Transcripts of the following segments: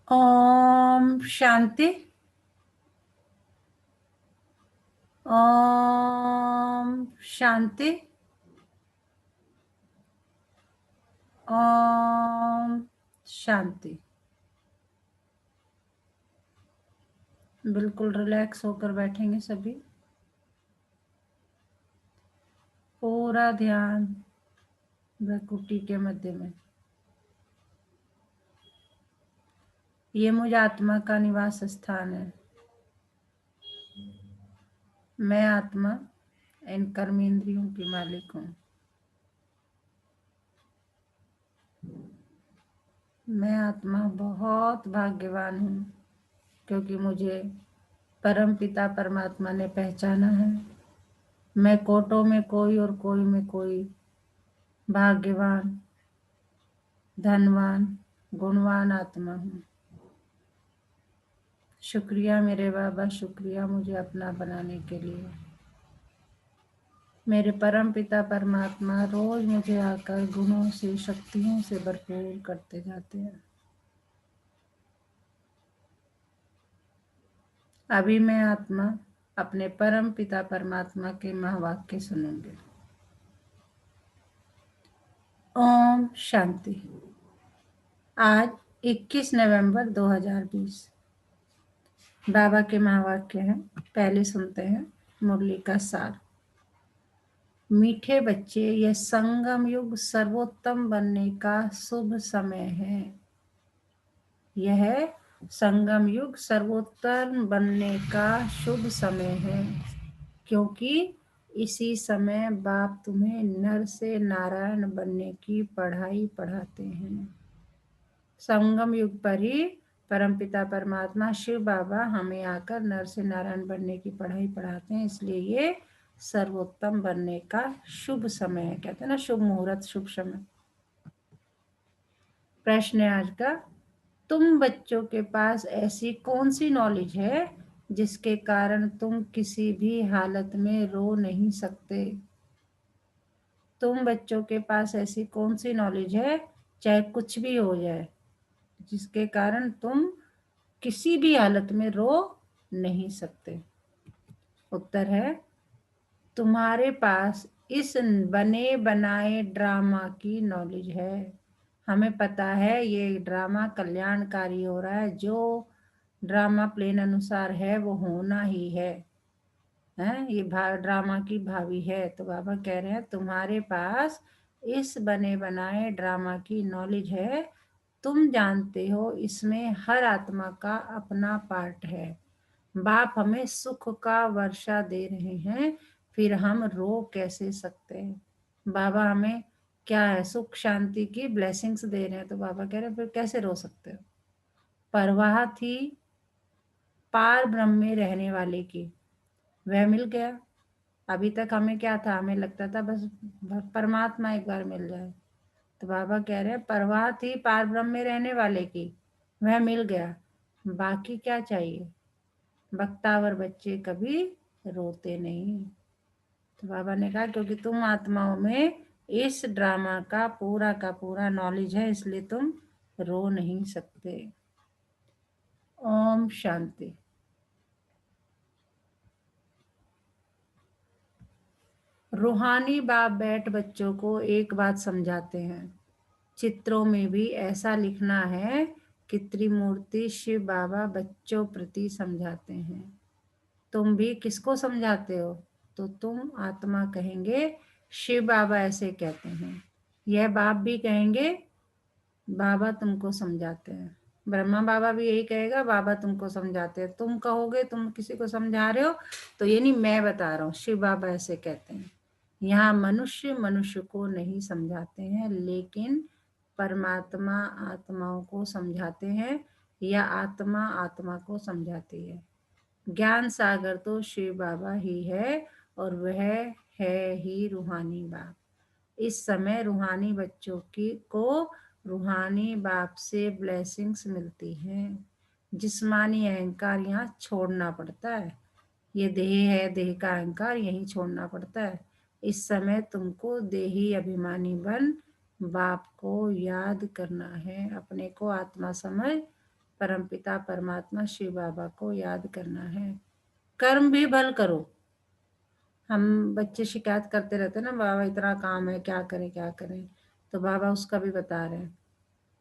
ओम शांति। ओम शांति। ओम शांति। बिल्कुल रिलैक्स होकर बैठेंगे सभी। पूरा ध्यान भ्रकुटी के मध्य में। ये मुझ आत्मा का निवास स्थान है। मैं आत्मा इन कर्मेंद्रियों की मालिक हूँ। मैं आत्मा बहुत भाग्यवान हूँ क्योंकि मुझे परम पिता परमात्मा ने पहचाना है। मैं कोटों में कोई और कोई में कोई भाग्यवान, धनवान, गुणवान आत्मा हूँ। शुक्रिया मेरे बाबा, शुक्रिया मुझे अपना बनाने के लिए। मेरे परम पिता परमात्मा रोज मुझे आकर गुणों से, शक्तियों से भरपूर करते जाते हैं। अभी मैं आत्मा अपने परम पिता परमात्मा के महावाक्य सुनूंगी। ओम शांति। आज 21 नवंबर 2020। बाबा के महावाक्य हैं। पहले सुनते हैं मुरली का सार। मीठे बच्चे, यह संगम युग सर्वोत्तम बनने का शुभ समय है। यह संगम युग सर्वोत्तम बनने का शुभ समय है, क्योंकि इसी समय बाप तुम्हें नर से नारायण बनने की पढ़ाई पढ़ाते हैं। संगम युग पर ही परमपिता परमात्मा शिव बाबा हमें आकर नर से नारायण बनने की पढ़ाई पढ़ाते हैं। इसलिए ये सर्वोत्तम बनने का शुभ समय है। कहते हैं ना, शुभ मुहूर्त, शुभ समय। प्रश्न है आज का, तुम बच्चों के पास ऐसी कौन सी नॉलेज है जिसके कारण तुम किसी भी हालत में रो नहीं सकते? तुम बच्चों के पास ऐसी कौन सी नॉलेज है, चाहे कुछ भी हो जाए, जिसके कारण तुम किसी भी हालत में रो नहीं सकते? उत्तर है, तुम्हारे पास इस बने बनाए ड्रामा की नॉलेज है। हमें पता है ये ड्रामा कल्याणकारी हो रहा है, जो ड्रामा प्लेन अनुसार है वो होना ही है। ये ड्रामा की भावी है। तो बाबा कह रहे हैं तुम्हारे पास इस बने बनाए ड्रामा की नॉलेज है। तुम जानते हो इसमें हर आत्मा का अपना पार्ट है। बाप हमें सुख का वर्षा दे रहे हैं, फिर हम रो कैसे सकते हैं? बाबा हमें क्या है, सुख शांति की ब्लेसिंग्स दे रहे हैं, तो बाबा कह रहे हैं फिर कैसे रो सकते हो? परवाह थी पार ब्रह्म में रहने वाले की, वह मिल गया। अभी तक हमें क्या था, हमें लगता था बस परमात्मा एक बार मिल जाए। तो बाबा कह रहे हैं परवाह थी पार ब्रह्म में रहने वाले की, वह मिल गया, बाकी क्या चाहिए? बख्तावर बच्चे कभी रोते नहीं। तो बाबा ने कहा क्योंकि तुम आत्माओं में इस ड्रामा का पूरा नॉलेज है, इसलिए तुम रो नहीं सकते। ओम शांति। रूहानी बाप बैठ बच्चों को एक बात समझाते हैं। चित्रों में भी ऐसा लिखना है कि त्रिमूर्ति शिव बाबा बच्चों प्रति समझाते हैं। तुम भी किसको समझाते हो? तो तुम आत्मा कहेंगे शिव बाबा ऐसे कहते हैं। यह बाप भी कहेंगे बाबा तुमको समझाते हैं। ब्रह्मा बाबा भी यही कहेगा बाबा तुमको समझाते हैं। तुम कहोगे तुम किसी को समझा रहे हो, तो ये नहीं मैं बता रहा हूँ, शिव बाबा ऐसे कहते हैं। यहाँ मनुष्य मनुष्य को नहीं समझाते हैं, लेकिन परमात्मा आत्माओं को समझाते हैं, या आत्मा आत्मा को समझाती है। ज्ञान सागर तो शिव बाबा ही है, और वह है ही रूहानी बाप। इस समय रूहानी बच्चों की को रूहानी बाप से ब्लेसिंग्स मिलती हैं। जिस्मानी अहंकार यहाँ छोड़ना पड़ता है। ये देह है, देह का अहंकार यहीं छोड़ना पड़ता है। इस समय तुमको देही अभिमानी बन बाप को याद करना है, अपने को आत्मा समझ परमपिता परमात्मा शिव बाबा को याद करना है। कर्म भी भल करो। हम बच्चे शिकायत करते रहते हैं ना, बाबा इतना काम है, क्या करें क्या करें, तो बाबा उसका भी बता रहे हैं,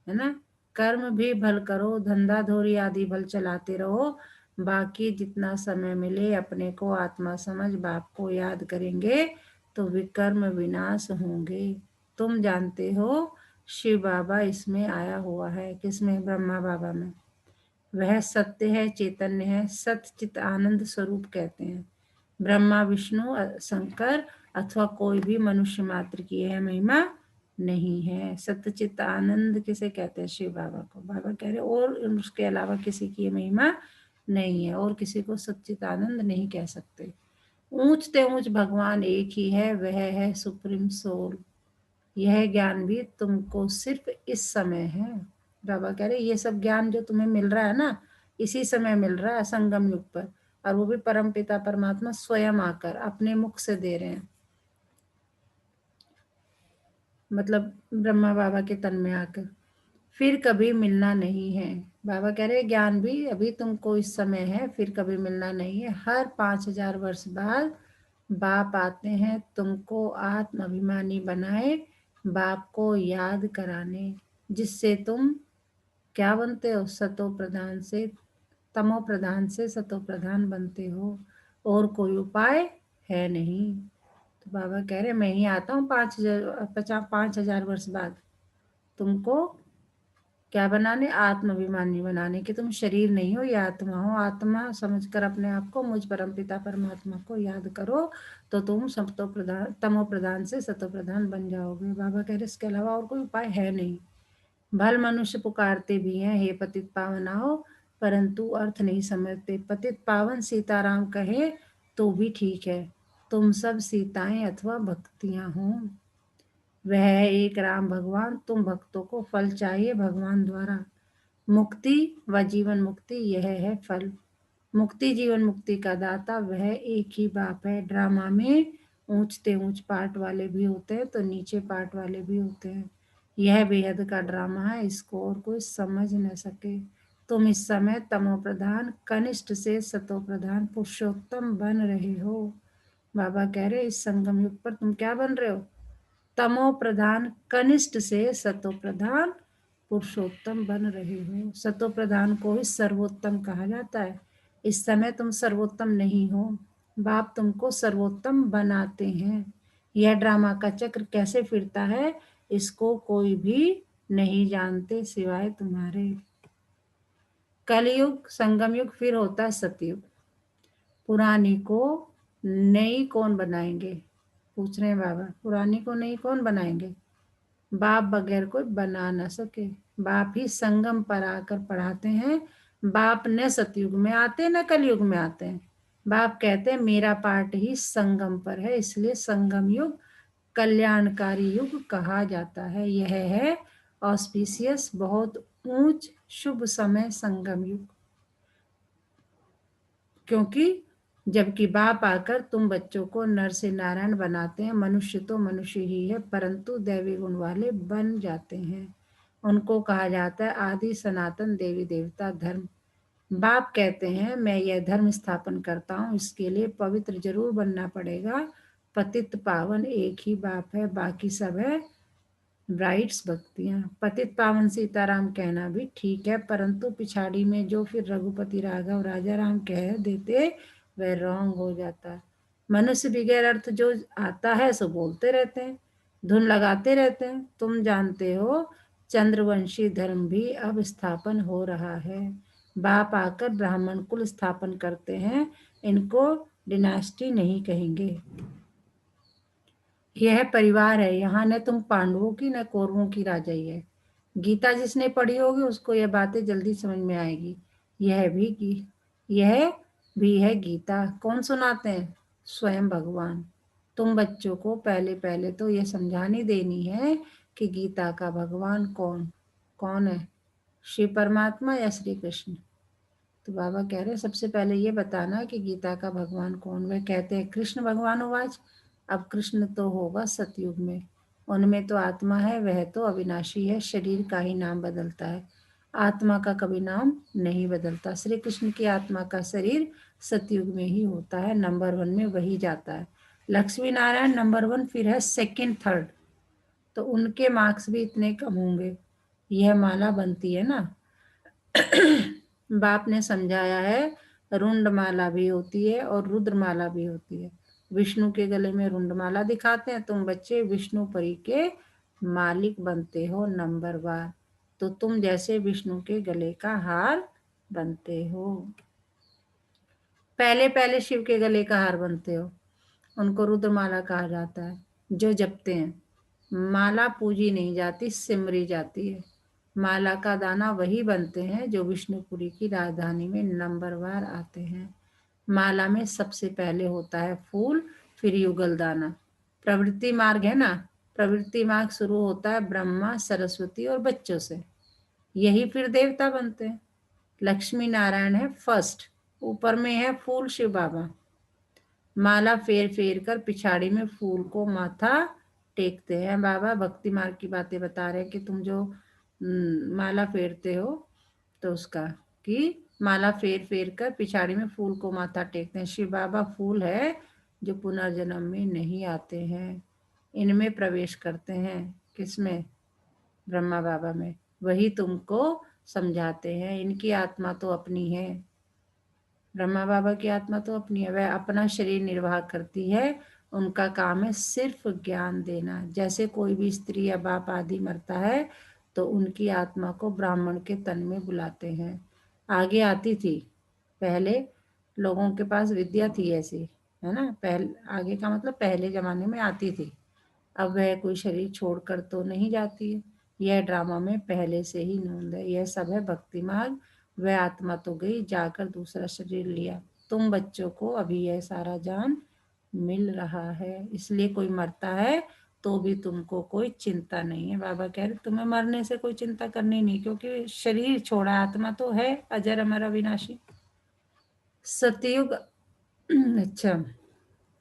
है ना। कर्म भी भल करो, धंधा धोरी आदि भल चलाते रहो, बाकी जितना समय मिले अपने को आत्मा समझ बाप को याद करेंगे तो विकर्म विनाश होंगे। तुम जानते हो शिव बाबा इसमें आया हुआ है, किसमें? ब्रह्मा बाबा में। वह सत्य है, चैतन्य है, सत्य चित आनंद स्वरूप कहते हैं। ब्रह्मा विष्णु शंकर अथवा कोई भी मनुष्य मात्र की यह महिमा नहीं है। सत्यचित आनंद किसे कहते हैं? शिव बाबा को। बाबा कह रहे और उसके अलावा किसी की महिमा नहीं है, और किसी को सच्चित आनंद नहीं कह सकते। ऊंचते ऊंच भगवान एक ही है, वह है सुप्रीम सोल। यह ज्ञान भी तुमको सिर्फ इस समय है। बाबा कह रहे ये सब ज्ञान जो तुम्हें मिल रहा है ना, इसी समय मिल रहा है, संगम युग पर, और वो भी परम पिता परमात्मा स्वयं आकर अपने मुख से दे रहे हैं, मतलब ब्रह्मा बाबा के तन में आकर। फिर कभी मिलना नहीं है। बाबा कह रहे ज्ञान भी अभी तुमको इस समय है, फिर कभी मिलना नहीं है। हर 5000 वर्ष बाद बाप आते हैं तुमको आत्म अभिमानी बनाए, बाप को याद कराने, जिससे तुम क्या बनते हो? सतो प्रधान से तमो प्रधान से सतो प्रधान बनते हो, और कोई उपाय है नहीं। तो बाबा कह रहे मैं ही आता हूँ 5000 वर्ष बाद तुमको क्या बनाने? आत्माभिमानी बनाने, कि तुम शरीर नहीं हो, ये आत्मा हो। आत्मा समझकर अपने आप को मुझ परम पिता परमात्मा को याद करो तो तुम सतो प्रधान तमो प्रधान से सतो प्रधान बन जाओगे। बाबा कह रहे इसके अलावा और कोई उपाय है नहीं। भल मनुष्य पुकारते भी हैं हे पतित पावन आओ, परंतु अर्थ नहीं समझते। पतित पावन सीताराम कहे तो भी ठीक है, तुम सब सीताएं अथवा भक्तियां हो। वह है एक राम भगवान, तुम भक्तों को फल चाहिए भगवान द्वारा। मुक्ति व जीवन मुक्ति यह है फल। मुक्ति जीवन मुक्ति का दाता वह एक ही बाप है। ड्रामा में ऊंचते ऊंच पार्ट वाले भी होते हैं तो नीचे पार्ट वाले भी होते हैं। यह बेहद का ड्रामा है, इसको और कोई समझ न सके। तुम इस समय तमो प्रधान कनिष्ठ से सतो प्रधान पुरुषोत्तम बन रहे हो। बाबा कह रहे इस संगम युग पर तुम क्या बन रहे हो? तमो प्रधान कनिष्ठ से सतो प्रधान पुरुषोत्तम बन रहे हो। सतो प्रधान को ही सर्वोत्तम कहा जाता है। इस समय तुम सर्वोत्तम नहीं हो, बाप तुमको सर्वोत्तम बनाते हैं। यह ड्रामा का चक्र कैसे फिरता है इसको कोई भी नहीं जानते सिवाय तुम्हारे। कलयुग संगम युग, फिर होता है सतयुग। पुरानी को नई कौन बनाएंगे? पूछ रहे हैं बाबा, पुरानी को नई कौन बनाएंगे? बाप बगैर कोई बना न सके। बाप ही संगम पर आकर पढ़ाते हैं। बाप न सतयुग में आते न कलयुग में आते हैं। बाप कहते हैं मेरा पार्ट ही संगम पर है, इसलिए संगम युग कल्याणकारी युग कहा जाता है। यह है ऑस्पिशियस, बहुत ऊंच शुभ समय संगम युग, क्योंकि जबकि बाप आकर तुम बच्चों को नर से नारायण बनाते हैं। मनुष्य तो मनुष्य ही है, परंतु दैवी गुण वाले बन जाते हैं। उनको कहा जाता है आदि सनातन देवी देवता धर्म। बाप कहते हैं मैं यह धर्म स्थापन करता हूँ, इसके लिए पवित्र जरूर बनना पड़ेगा। पतित पावन एक ही बाप है, बाकी सब है ब्राइट्स भक्तियां। पतित पावन सीताराम कहना भी ठीक है, परंतु पिछाड़ी में जो फिर रघुपति राघव राजा राम कह देते वह रॉन्ग हो जाता है। मनुष्य बगैर अर्थ जो आता है सो बोलते रहते हैं, धुन लगाते रहते हैं। तुम जानते हो चंद्रवंशी धर्म भी अब स्थापन हो रहा है। बाप आकर ब्राह्मण कुल स्थापन करते हैं, इनको डिनास्टी नहीं कहेंगे। यह परिवार है, यहाँ न तुम पांडवों की न कौरवों की राजाई है। गीता जिसने पढ़ी होगी उसको यह बातें जल्दी समझ में आएगी। यह भी है गीता। कौन सुनाते हैं? स्वयं भगवान। तुम बच्चों को पहले पहले तो यह समझानी देनी है कि गीता का भगवान कौन कौन है, शिव परमात्मा या श्री कृष्ण। तो बाबा कह रहे हैं सबसे पहले ये बताना कि गीता का भगवान कौन। वे कहते हैं कृष्ण भगवान उवाच। अब कृष्ण तो होगा सतयुग में, उनमें तो आत्मा है, वह तो अविनाशी है, शरीर का ही नाम बदलता है। आत्मा का कभी नाम नहीं बदलता। श्री कृष्ण की आत्मा का शरीर सतयुग में ही होता है, नंबर 1 में वही जाता है। लक्ष्मी नारायण नंबर 1, फिर है सेकंड, थर्ड, तो उनके मार्क्स भी इतने कम होंगे। यह माला बनती है ना। बाप ने समझाया है, रुंड माला भी होती है और रुद्र माला भी होती है। विष्णु के गले में रुंड माला दिखाते हैं, तुम बच्चे विष्णुपरी के मालिक बनते हो नंबर 1। तो तुम जैसे विष्णु के गले का हार बनते हो। पहले पहले शिव के गले का हार बनते हो, उनको रुद्रमाला कहा जाता है, जो जपते हैं। माला पूजी नहीं जाती, सिमरी जाती है। माला का दाना वही बनते हैं जो विष्णुपुरी की राजधानी में नंबर 1 आते हैं। माला में सबसे पहले होता है फूल, फिर युगल दाना। प्रवृत्ति मार्ग है ना, प्रवृत्ति मार्ग शुरू होता है ब्रह्मा, सरस्वती और बच्चों से, यही फिर देवता बनते हैं। लक्ष्मी नारायण है फर्स्ट, ऊपर में है फूल शिव बाबा। माला फेर फेर कर पिछाड़ी में फूल को माथा टेकते हैं। बाबा भक्ति मार्ग की बातें बता रहे हैं कि तुम जो माला फेरते हो तो उसका, कि माला फेर फेर कर पिछाड़ी में फूल को माथा टेकते हैं। शिव बाबा फूल है जो पुनर्जन्म में नहीं आते हैं, इनमें प्रवेश करते हैं। किसमें? ब्रह्मा बाबा में। वही तुमको समझाते हैं, इनकी आत्मा तो अपनी है। ब्रह्मा बाबा की आत्मा तो अपनी है, वह अपना शरीर निर्वाह करती है। उनका काम है सिर्फ ज्ञान देना। जैसे कोई भी स्त्री या बाप आदि मरता है तो उनकी आत्मा को ब्राह्मण के तन में बुलाते हैं। आगे आती थी, पहले लोगों के पास विद्या थी ऐसी, है ना। पहले, आगे का मतलब पहले जमाने में आती थी। अब वह कोई शरीर छोड़कर तो नहीं जाती है, यह ड्रामा में पहले से ही नूंद है। यह सब है भक्ति मार्ग। वह आत्मा तो गई, जाकर दूसरा शरीर लिया। तुम बच्चों को अभी यह सारा ज्ञान मिल रहा है, इसलिए कोई मरता है तो भी तुमको कोई चिंता नहीं है। बाबा कह रहे तुम्हें मरने से कोई चिंता करनी नहीं, क्योंकि शरीर छोड़ा, आत्मा तो है अजर अमर अविनाशी। सतयुग अच्छा,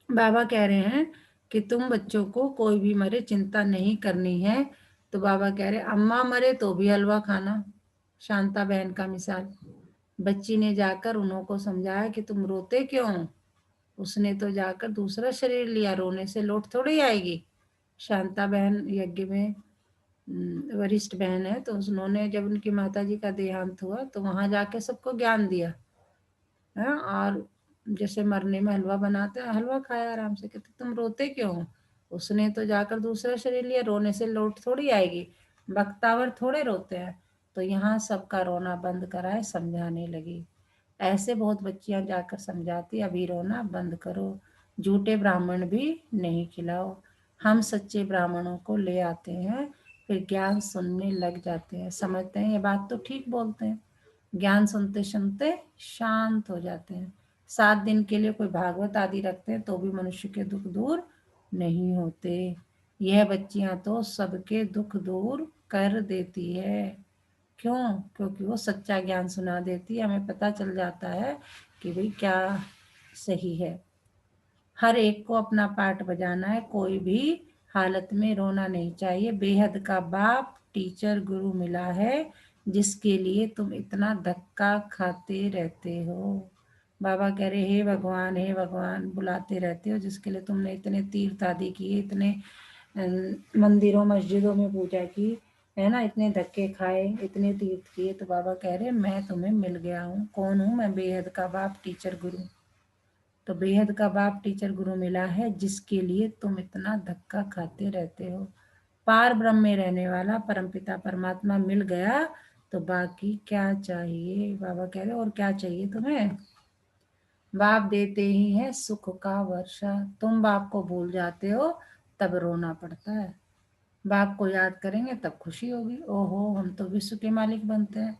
बाबा कह रहे हैं कि तुम बच्चों को कोई भी मरे चिंता नहीं करनी है। तो बाबा कह रहे अम्मा मरे तो भी हलवा खाना। शांता बहन का मिसाल, बच्ची ने जाकर उन्हों को समझाया कि तुम रोते क्यों, उसने तो जाकर दूसरा शरीर लिया, रोने से लौट थोड़ी आएगी। शांता बहन यज्ञ में वरिष्ठ बहन है, तो उन्होंने जब उनकी माता जी का देहांत हुआ तो वहां जाके सबको ज्ञान दिया है। और जैसे मरने में हलवा बनाते हैं, हलवा खाया आराम से। कहते तुम रोते क्यों हो, उसने तो जाकर दूसरा शरीर लिया, रोने से लौट थोड़ी आएगी। बख्तावर थोड़े रोते हैं। तो यहाँ सबका रोना बंद कराए, समझाने लगी। ऐसे बहुत बच्चियां जाकर समझाती, अभी रोना बंद करो, झूठे ब्राह्मण भी नहीं खिलाओ। हम सच्चे ब्राह्मणों को ले आते हैं, फिर ज्ञान सुनने लग जाते हैं, समझते हैं ये बात तो ठीक बोलते हैं। ज्ञान सुनते सुनते शांत हो जाते हैं। 7 दिन के लिए कोई भागवत आदि रखते हैं तो भी मनुष्य के दुख दूर नहीं होते। यह बच्चियां तो सबके दुख दूर कर देती है। क्यों? क्योंकि वो सच्चा ज्ञान सुना देती है, हमें पता चल जाता है कि भाई क्या सही है। हर एक को अपना पार्ट बजाना है, कोई भी हालत में रोना नहीं चाहिए। बेहद का बाप टीचर गुरु मिला है, जिसके लिए तुम इतना धक्का खाते रहते हो। बाबा कह रहे हे भगवान बुलाते रहते हो, जिसके लिए तुमने इतने तीर्थ आदि किए, इतने मंदिरों मस्जिदों में पूजा की, है ना, इतने धक्के खाए, इतने तीर्थ किए। तो बाबा कह रहे मैं तुम्हें मिल गया हूँ। कौन हूँ मैं? बेहद का बाप टीचर गुरु। तो बेहद का बाप टीचर गुरु मिला है, जिसके लिए तुम इतना धक्का खाते रहते हो। पार ब्रह्म में रहने वाला परमपिता परमात्मा मिल गया तो बाकी क्या चाहिए? बाबा कह रहे और क्या चाहिए तुम्हें? बाप देते ही है सुख का वर्षा। तुम बाप को भूल जाते हो तब रोना पड़ता है। बाप को याद करेंगे तब खुशी होगी, ओहो हम तो विश्व के मालिक बनते हैं।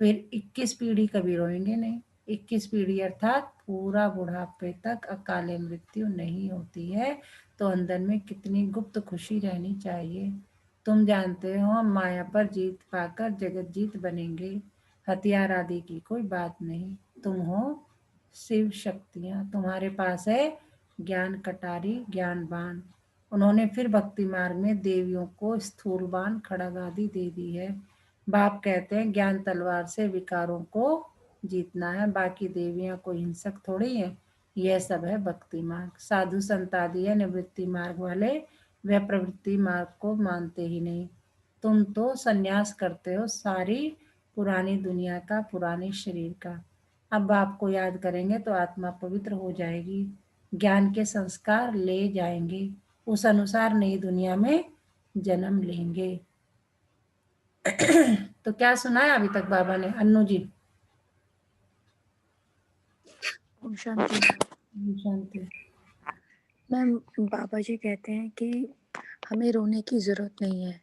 फिर 21 पीढ़ी कभी रोएंगे नहीं। 21 पीढ़ी अर्थात पूरा बुढ़ापे तक अकाले मृत्यु नहीं होती है। तो अंदर में कितनी गुप्त खुशी रहनी चाहिए। तुम जानते हो हम माया पर जीत पाकर जगत जीत बनेंगे। हथियार आदि की कोई बात नहीं। तुम हो शिव शक्तियां, तुम्हारे पास है ज्ञान कटारी, ज्ञान बाण। उन्होंने फिर भक्ति मार्ग में देवियों को स्थूल बाण खड़ग आदि दे दी है। बाप कहते हैं ज्ञान तलवार से विकारों को जीतना है, बाकी देवियां कोई हिंसक थोड़ी है, यह सब है भक्ति मार्ग। साधु संत आदि है निवृत्ति मार्ग वाले, वह प्रवृत्ति मार्ग को मानते ही नहीं। तुम तो संन्यास करते हो सारी पुरानी दुनिया का, पुराने शरीर का। अब बाप को याद करेंगे तो आत्मा पवित्र हो जाएगी, ज्ञान के संस्कार ले जाएंगे, उस अनुसार नई दुनिया में जन्म लेंगे। तो क्या सुनाया अभी तक बाबा ने, अन्नू जी? ओम शांति। शांति। मैम, बाबा जी कहते हैं कि हमें रोने की जरूरत नहीं है,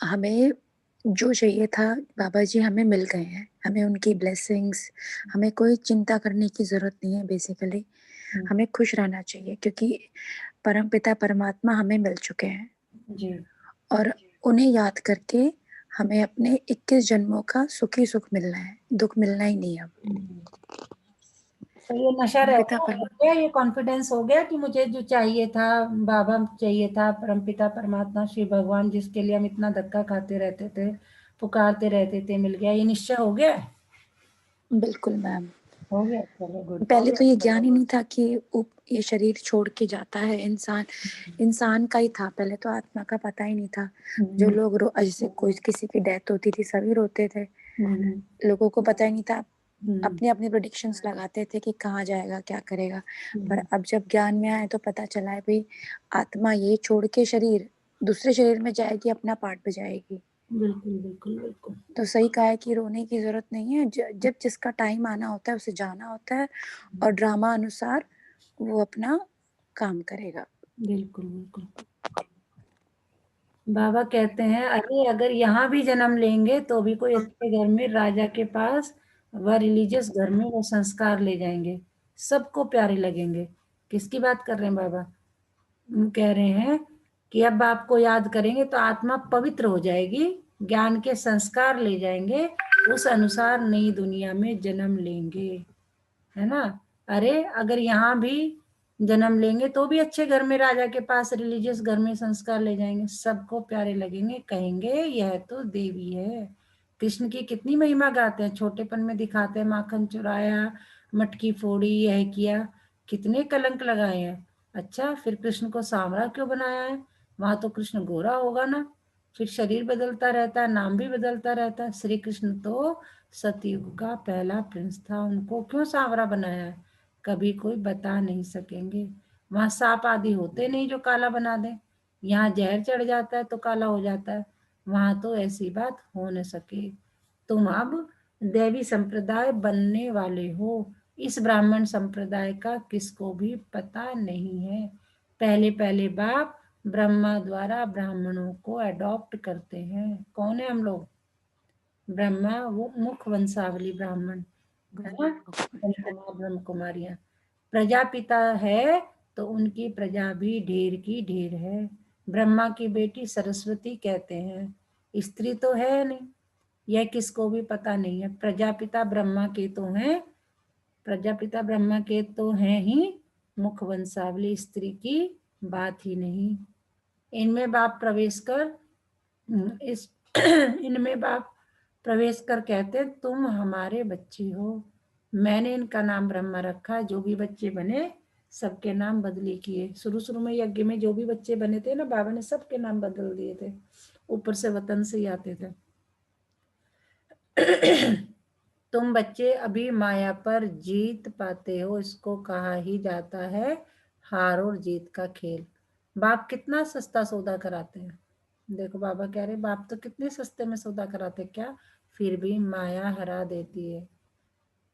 हमें जो चाहिए था बाबा जी हमें मिल गए हैं, हमें उनकी ब्लेसिंग्स, हमें कोई चिंता करने की जरूरत नहीं है। बेसिकली हमें खुश रहना चाहिए क्योंकि परमपिता परमात्मा हमें मिल चुके हैं जी। और उन्हें याद करके हमें अपने 21 जन्मों का सुखी सुख मिलना है, दुख मिलना ही नहीं। अब तो ये नशा परमपिता रहता हो परमात्मा गया, ये कॉन्फिडेंस हो गया कि मुझे जो चाहिए था, बाबा चाहिए था, परमपिता परमात्मा श्री भगवान जिसके लिए हम इतना धक्का खाते रहते थे, पुकारते रहते थे, मिल गया, ये निश्चय हो गया? बिल्कुल मैम, हो गया, चलो गुड। पहले तो ये ज्ञान ही नहीं था कि ये शरीर छोड़ के जाता है इंसान, इंसान का ही था, पहले तो आत्मा का पता ही नहीं था। जो लोग जैसे कोई किसी की डेथ होती थी सभी रोते थे, लोगों को पता ही नहीं था, अपने अपने प्रेडिक्शंस लगाते थे कि कहाँ जाएगा क्या करेगा। पर अब जब ज्ञान में आए तो पता चला है भाई आत्मा ये छोड़ के शरीर दूसरे शरीर में जाएगी, अपना पार्ट बजाएगी। बिल्कुल बिल्कुल बिल्कुल। तो सही कहा है कि रोने की जरूरत नहीं है, जब जिसका टाइम आना होता है उसे जाना होता है और ड्रामा अनुसार वो अपना काम करेगा। बिल्कुल बिल्कुल। बाबा कहते हैं अरे अगर यहाँ भी जन्म लेंगे तो भी कोई अच्छे घर में राजा के पास, वह रिलीजियस घर में वो संस्कार ले जाएंगे, सबको प्यारे लगेंगे। किसकी बात कर रहे हैं बाबा? कह रहे हैं कि अब आपको याद करेंगे तो आत्मा पवित्र हो जाएगी, ज्ञान के संस्कार ले जाएंगे, उस अनुसार नई दुनिया में जन्म लेंगे, है ना? अरे अगर यहाँ भी जन्म लेंगे तो भी अच्छे घर में राजा के पास, रिलीजियस घर में संस्कार ले जाएंगे, सबको प्यारे लगेंगे, कहेंगे यह तो देवी है। कृष्ण की कितनी महिमा गाते हैं, छोटेपन में दिखाते हैं माखन चुराया, मटकी फोड़ी, यह किया, कितने कलंक लगाए हैं। अच्छा फिर कृष्ण को सांवरा क्यों बनाया है? वहां तो कृष्ण गोरा होगा ना। फिर शरीर बदलता रहता है, नाम भी बदलता रहता है। श्री कृष्ण तो सतयुग का पहला प्रिंस था, उनको क्यों सांवरा बनाया है? कभी कोई बता नहीं सकेंगे। वहां सांप आदि होते नहीं जो काला बना दे, यहाँ जहर चढ़ जाता है तो काला हो जाता है, वहां तो ऐसी बात हो न सके। तुम अब देवी संप्रदाय बनने वाले हो, इस ब्राह्मण संप्रदाय का किसको भी पता नहीं है। पहले पहले बाप ब्रह्मा द्वारा ब्राह्मणों को अडॉप्ट करते हैं। कौन है हम लोग? ब्रह्मा वो मुख वंशावली ब्राह्मण, है ना? ब्रह्म कुमारियां। प्रजापिता है तो उनकी प्रजा भी ढेर की ढेर है। ब्रह्मा की बेटी सरस्वती कहते हैं, स्त्री तो है नहीं, यह किसको भी पता नहीं है। प्रजापिता ब्रह्मा के तो हैं, प्रजापिता ब्रह्मा के तो हैं ही, मुख वंशावली स्त्री की बात ही नहीं। इनमें बाप प्रवेश कर इस इनमें बाप प्रवेश कर कहते तुम हमारे बच्चे हो, मैंने इनका नाम ब्रह्मा रखा। जो भी बच्चे बने सबके नाम बदली किए। शुरू शुरू में यज्ञ में जो भी बच्चे बने थे ना, बाबा ने सबके नाम बदल दिए थे, ऊपर से वतन से ही आते थे। तुम बच्चे अभी माया पर जीत पाते हो, इसको कहा ही जाता है हार और जीत का खेल। बाप कितना सस्ता सौदा कराते हैं, देखो बाबा कह रहे बाप तो कितने सस्ते में सौदा कराते, क्या फिर भी माया हरा देती है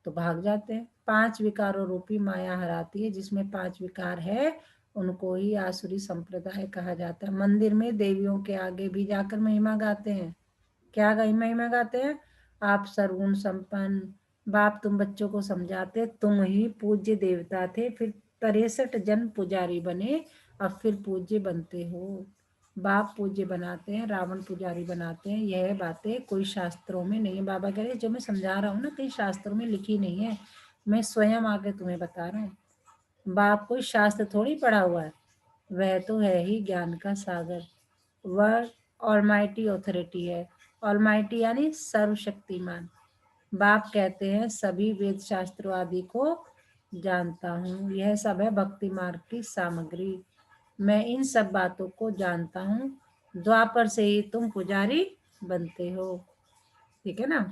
तो भाग जाते हैं। 5 विकारों रूपी माया हराती है, जिसमें 5 विकार है उनको ही आसुरी संप्रदाय कहा जाता है। मंदिर में देवियों के आगे भी जाकर महिमा गाते हैं। क्या गई महिमा गाते हैं? आप सर्वगुण संपन्न, बाप तुम बच्चों को समझाते तुम ही पूज्य देवता थे, फिर 63 जन्म पुजारी बने, अब फिर पूज्य बनते हो। बाप पूज्य बनाते हैं, रावण पुजारी बनाते हैं, यह बातें कोई शास्त्रों में नहीं है। बाबा कह रहे जो मैं समझा रहा हूँ ना कहीं शास्त्रों में लिखी नहीं है, मैं स्वयं आके तुम्हें बता रहा हूँ। बाप कोई शास्त्र थोड़ी पढ़ा हुआ है, वह तो है ही ज्ञान का सागर, वह ऑलमाइटी ऑथोरिटी है ऑलमाइटी यानी सर्वशक्तिमान। बाप कहते हैं सभी वेद शास्त्रों आदि को जानता हूँ, यह सब है भक्ति मार्ग की सामग्री। मैं इन सब बातों को जानता हूँ, द्वापर से ही तुम पुजारी बनते हो। ठीक है ना।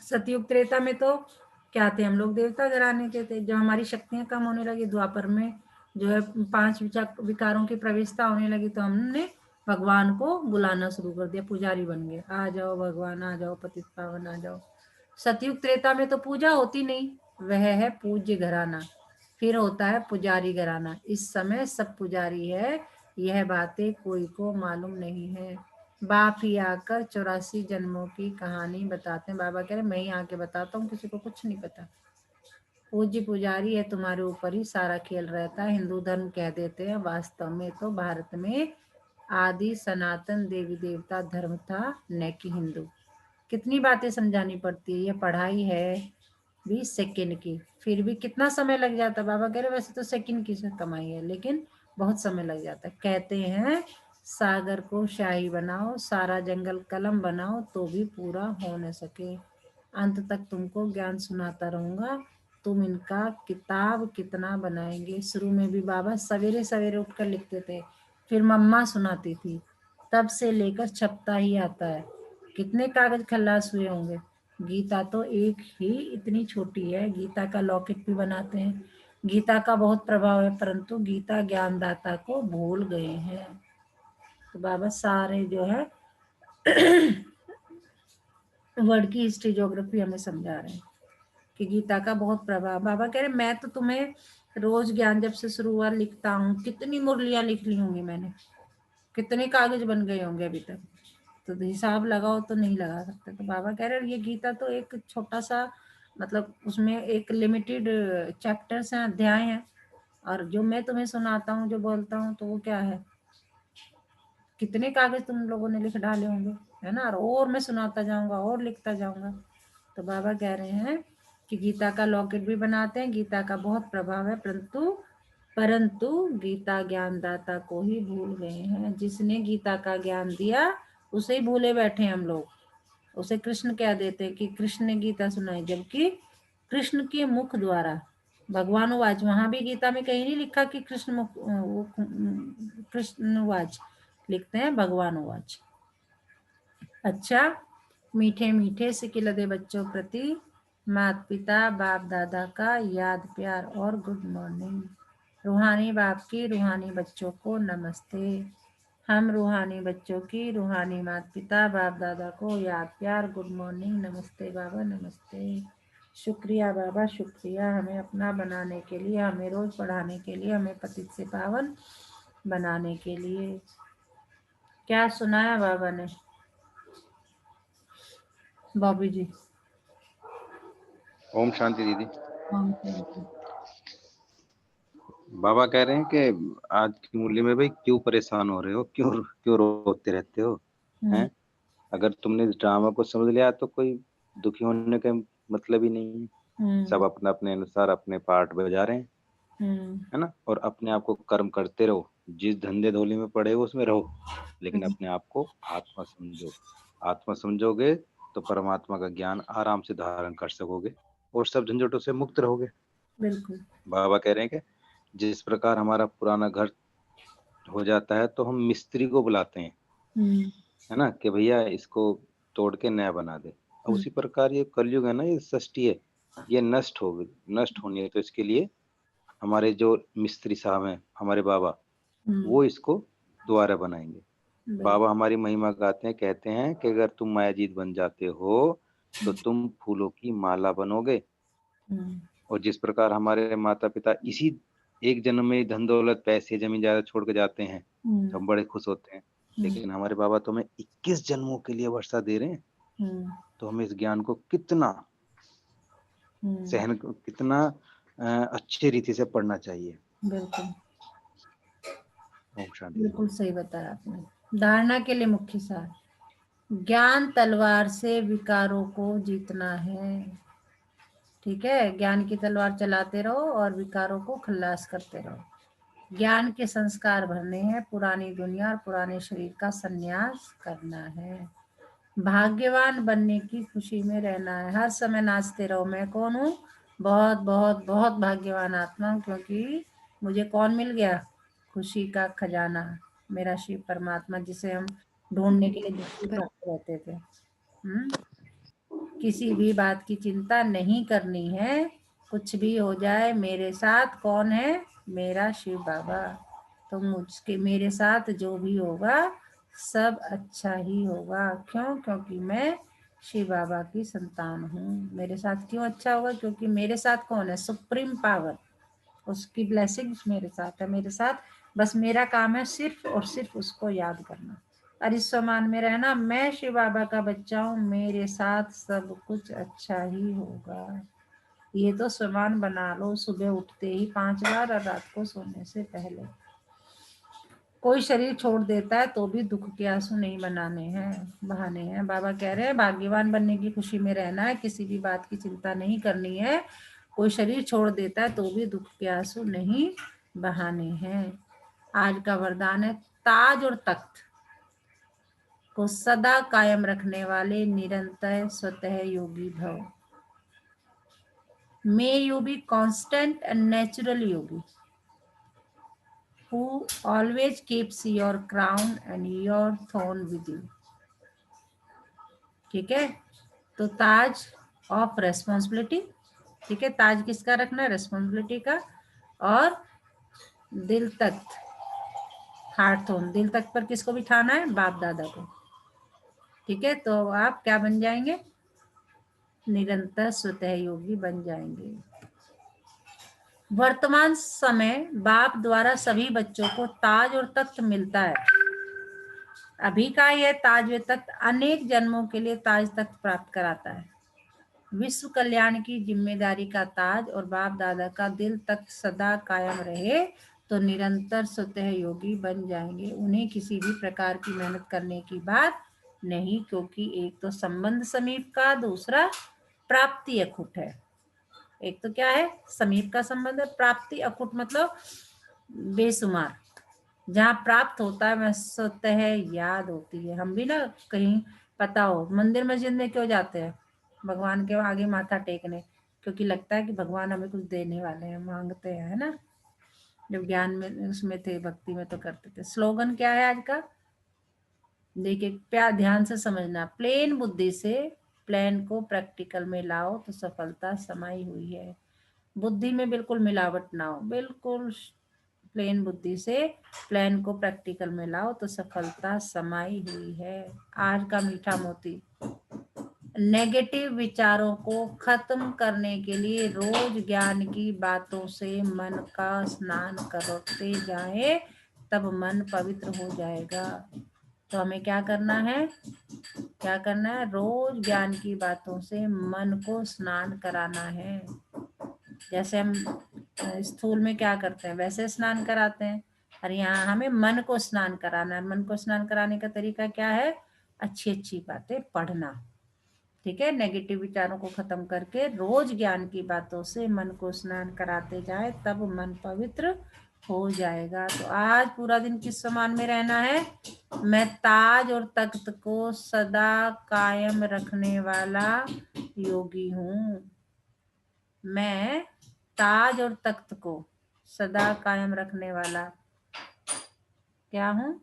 सतयुग त्रेता में तो क्या थे, हम लोग देवता घराने के थे। जब हमारी शक्तियां कम होने लगी, द्वापर में जो है 5 विकारों की प्रवेशता होने लगी, तो हमने भगवान को बुलाना शुरू कर दिया, पुजारी बन गए। आ जाओ भगवान, आ जाओ पतित पावन, आ जाओ। सतयुग त्रेता में तो पूजा होती नहीं, वह है पूज्य घराना। फिर होता है पुजारी घराना। इस समय सब पुजारी है, यह बातें कोई को मालूम नहीं है। बाप ही आकर 84 जन्मों की कहानी बताते हैं। बाबा कह रहे मैं ही आके बताता हूँ, किसी को कुछ नहीं पता। पूज्य पुजारी है, तुम्हारे ऊपर ही सारा खेल रहता है। हिंदू धर्म कह देते हैं, वास्तव में तो भारत में आदि सनातन देवी देवता धर्म था, न कि हिंदू। कितनी बातें समझानी पड़ती है, ये पढ़ाई है 20 सेकेंड की, फिर भी कितना समय लग जाता है। बाबा कह रहे वैसे तो सेकेंड की से कमाई है, लेकिन बहुत समय लग जाता है। कहते हैं सागर को शाही बनाओ, सारा जंगल कलम बनाओ, तो भी पूरा हो न सके। अंत तक तुमको ज्ञान सुनाता रहूंगा, तुम इनका किताब कितना बनाएंगे। शुरू में भी बाबा सवेरे सवेरे उठकर लिखते थे, फिर मम्मा सुनाती थी, तब से लेकर छपता ही आता है। कितने कागज खल्लास हुए होंगे। गीता तो एक ही इतनी छोटी है, गीता का लॉकेट भी बनाते हैं। गीता का बहुत प्रभाव है, परंतु गीता ज्ञानदाता को भूल गए हैं। तो बाबा सारे जो है वर्ड की हिस्ट्री ज्योग्राफी हमें समझा रहे हैं कि गीता का बहुत प्रभाव। बाबा कह रहे मैं तो तुम्हें रोज ज्ञान जब से शुरू हुआ लिखता हूँ, कितनी मुरलियां लिख ली होंगी मैंने, कितने कागज बन गए होंगे अभी तक, तो हिसाब लगाओ तो नहीं लगा सकते। तो बाबा कह रहे ये गीता तो एक छोटा सा, मतलब उसमें एक लिमिटेड चैप्टर्स हैं, अध्याय हैं, और जो मैं तुम्हें सुनाता हूँ, जो बोलता हूँ, तो वो क्या है, कितने कागज तुम लोगों ने लिख डाले होंगे, है ना। और मैं सुनाता जाऊंगा और लिखता जाऊंगा। तो बाबा कह रहे हैं कि गीता का लॉकेट भी बनाते हैं, गीता का बहुत प्रभाव है, परंतु गीता ज्ञानदाता को ही भूल गए हैं। जिसने गीता का ज्ञान दिया उसे ही भूले बैठे हम लोग। उसे कृष्ण कह देते हैं कि कृष्ण ने गीता सुनाई, जबकि कृष्ण के मुख द्वारा भगवानुवाच, वहां भी गीता में कहीं नहीं लिखा कि कृष्ण मुख, वो कृष्णवाच लिखते हैं भगवानुवाच। अच्छा, मीठे मीठे सिकिलदे बच्चों प्रति माता पिता बाप दादा का याद प्यार और गुड मॉर्निंग। रूहानी बाप की रूहानी बच्चों को नमस्ते। हम रूहानी बच्चों की रूहानी माता पिता बाप दादा को याद प्यार गुड मॉर्निंग, नमस्ते बाबा नमस्ते। शुक्रिया बाबा शुक्रिया, हमें अपना बनाने के लिए, हमें रोज पढ़ाने के लिए, हमें पतित से पावन बनाने के लिए। क्या सुनाया बाबा ने बॉबी जी? ओम शांति दीदी। ओम शांति। बाबा कह रहे हैं कि आज की मुरली में भाई क्यों परेशान हो रहे हो, क्यों क्यों रोते रहते हो, हैं? अगर तुमने इस ड्रामा को समझ लिया तो कोई दुखी होने का मतलब ही नहीं है। सब अपने अपने अनुसार अपने पार्ट बजा रहे हैं, है ना। और अपने आप को कर्म करते रहो, जिस धंधे धोली में पड़े हो उसमें रहो, लेकिन अपने आप को आत्मा समझो। आत्मा समझोगे तो परमात्मा का ज्ञान आराम से धारण कर सकोगे और सब झंझटों से मुक्त रहोगे। बिल्कुल। बाबा कह रहे हैं कि जिस प्रकार हमारा पुराना घर हो जाता है तो हम मिस्त्री को बुलाते हैं, है ना, कि भैया इसको तोड़ के नया बना दे। अब उसी प्रकार ये कलयुग है ना, ये सृष्टि है, ये नष्ट होनी है, तो इसके लिए हमारे जो मिस्त्री साहब हैं, हमारे बाबा, वो इसको दोबारा बनाएंगे। बाबा हमारी महिमा गाते हैं, कहते हैं कि अगर तुम मायाजीत बन जाते हो तो तुम फूलों की माला बनोगे। और जिस प्रकार हमारे माता पिता इसी एक जन्म में धन दौलत पैसे जमीन जायदाद छोड़ के जाते हैं तो हम बड़े खुश होते हैं, लेकिन हमारे बाबा तो हमें 21 जन्मों के लिए वर्षा दे रहे हैं। तो हमें इस ज्ञान को कितना कितना अच्छे रीति से पढ़ना चाहिए। बिल्कुल ओम शांति। बिल्कुल सही बताया आपने। धारणा के लिए मुख्य सार, ज्ञान तलवार से विकारों को जीतना है। ठीक है, ज्ञान की तलवार चलाते रहो और विकारों को खल्लास करते रहो। ज्ञान के संस्कार भरने हैं, पुरानी दुनिया और पुराने शरीर का संन्यास करना है। भाग्यवान बनने की खुशी में रहना है, हर समय नाचते रहो। मैं कौन हूँ? बहुत बहुत बहुत भाग्यवान आत्मा हूँ, क्योंकि मुझे कौन मिल गया? खुशी का खजाना, मेरा शिव परमात्मा, जिसे हम ढूंढने के लिए दुखी रहते थे। किसी भी बात की चिंता नहीं करनी है, कुछ भी हो जाए मेरे साथ कौन है? मेरा शिव बाबा। तो मुझके मेरे साथ जो भी होगा सब अच्छा ही होगा। क्यों? क्योंकि मैं शिव बाबा की संतान हूँ। मेरे साथ क्यों अच्छा होगा? क्योंकि मेरे साथ कौन है? सुप्रीम पावर, उसकी ब्लेसिंग्स मेरे साथ है। मेरे साथ बस मेरा काम है सिर्फ और सिर्फ उसको याद करना और इस सम्मान में रहना। मैं शिव बाबा का बच्चा हूँ, मेरे साथ सब कुछ अच्छा ही होगा। ये तो सम्मान बना लो सुबह उठते ही 5 बार और रात को सोने से पहले। कोई शरीर छोड़ देता है तो भी दुख के आंसू नहीं बहाने हैं। बाबा कह रहे हैं भाग्यवान बनने की खुशी में रहना है, किसी भी बात की चिंता नहीं करनी है। कोई शरीर छोड़ देता है तो भी दुख के आंसू नहीं बहाने हैं। आज का वरदान है ताज और तख्त को सदा कायम रखने वाले निरंतर स्वतः योगी भव। May you be constant and natural Yogi who always keeps your crown and your throne with you। ठीक है, तो ताज ऑफ रेस्पॉन्सिबिलिटी, ठीक है, ताज किसका रखना है? रेस्पॉन्सिबिलिटी का। और दिल तख्त, हार्ट थ्रोन, दिल तख्त पर किसको बिठाना है? बाप दादा को। ठीक है, तो आप क्या बन जाएंगे? निरंतर स्वतः योगी बन जाएंगे। वर्तमान समय बाप द्वारा सभी बच्चों को ताज और तख्त मिलता है। अभी का यह ताज व तख्त अनेक जन्मों के लिए ताज तख्त प्राप्त कराता है। विश्व कल्याण की जिम्मेदारी का ताज और बाप दादा का दिल तख्त सदा कायम रहे तो निरंतर स्वतः योगी बन जाएंगे। उन्हें किसी भी प्रकार की मेहनत करने की बात नहीं, क्योंकि एक तो संबंध समीप का, दूसरा प्राप्ति अखुट है। एक तो क्या है? समीप का संबंध है, प्राप्ति अखुट मतलब बेसुमार। जहाँ प्राप्त होता है वह स्वतः याद होती है। हम भी ना कहीं पता हो मंदिर मस्जिद में क्यों जाते हैं? भगवान के आगे माथा टेकने, क्योंकि लगता है कि भगवान हमें कुछ देने वाले हैं, मांगते हैं, है ना। जब ज्ञान में उसमें थे, भक्ति में तो करते थे। स्लोगन क्या है आज का? देखिए प्यार ध्यान से समझना। प्लेन बुद्धि से प्लान को प्रैक्टिकल में लाओ तो सफलता समाई हुई है। बुद्धि में बिल्कुल मिलावट ना हो, बिल्कुल प्लेन बुद्धि से प्लान को प्रैक्टिकल में लाओ तो सफलता समाई हुई है। आज का मीठा मोती, नेगेटिव विचारों को खत्म करने के लिए रोज ज्ञान की बातों से मन का स्नान करते जाए, तब मन पवित्र हो जाएगा। तो हमें क्या करना है? क्या करना है? रोज ज्ञान की बातों से मन को स्नान कराना है। जैसे हम स्थूल में क्या करते हैं वैसे स्नान कराते हैं, और यहाँ हमें मन को स्नान कराना है। मन को स्नान कराने का तरीका क्या है? अच्छी अच्छी बातें पढ़ना। ठीक है, नेगेटिव विचारों को खत्म करके रोज ज्ञान की बातों से मन को स्नान कराते जाए, तब मन पवित्र हो जाएगा। तो आज पूरा दिन किस समान में रहना है? मैं ताज और तख्त को सदा कायम रखने वाला योगी हूँ। मैं ताज और तख्त को सदा कायम रखने वाला क्या हूँ?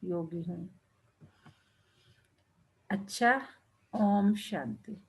योगी हूँ। अच्छा, ओम शांति।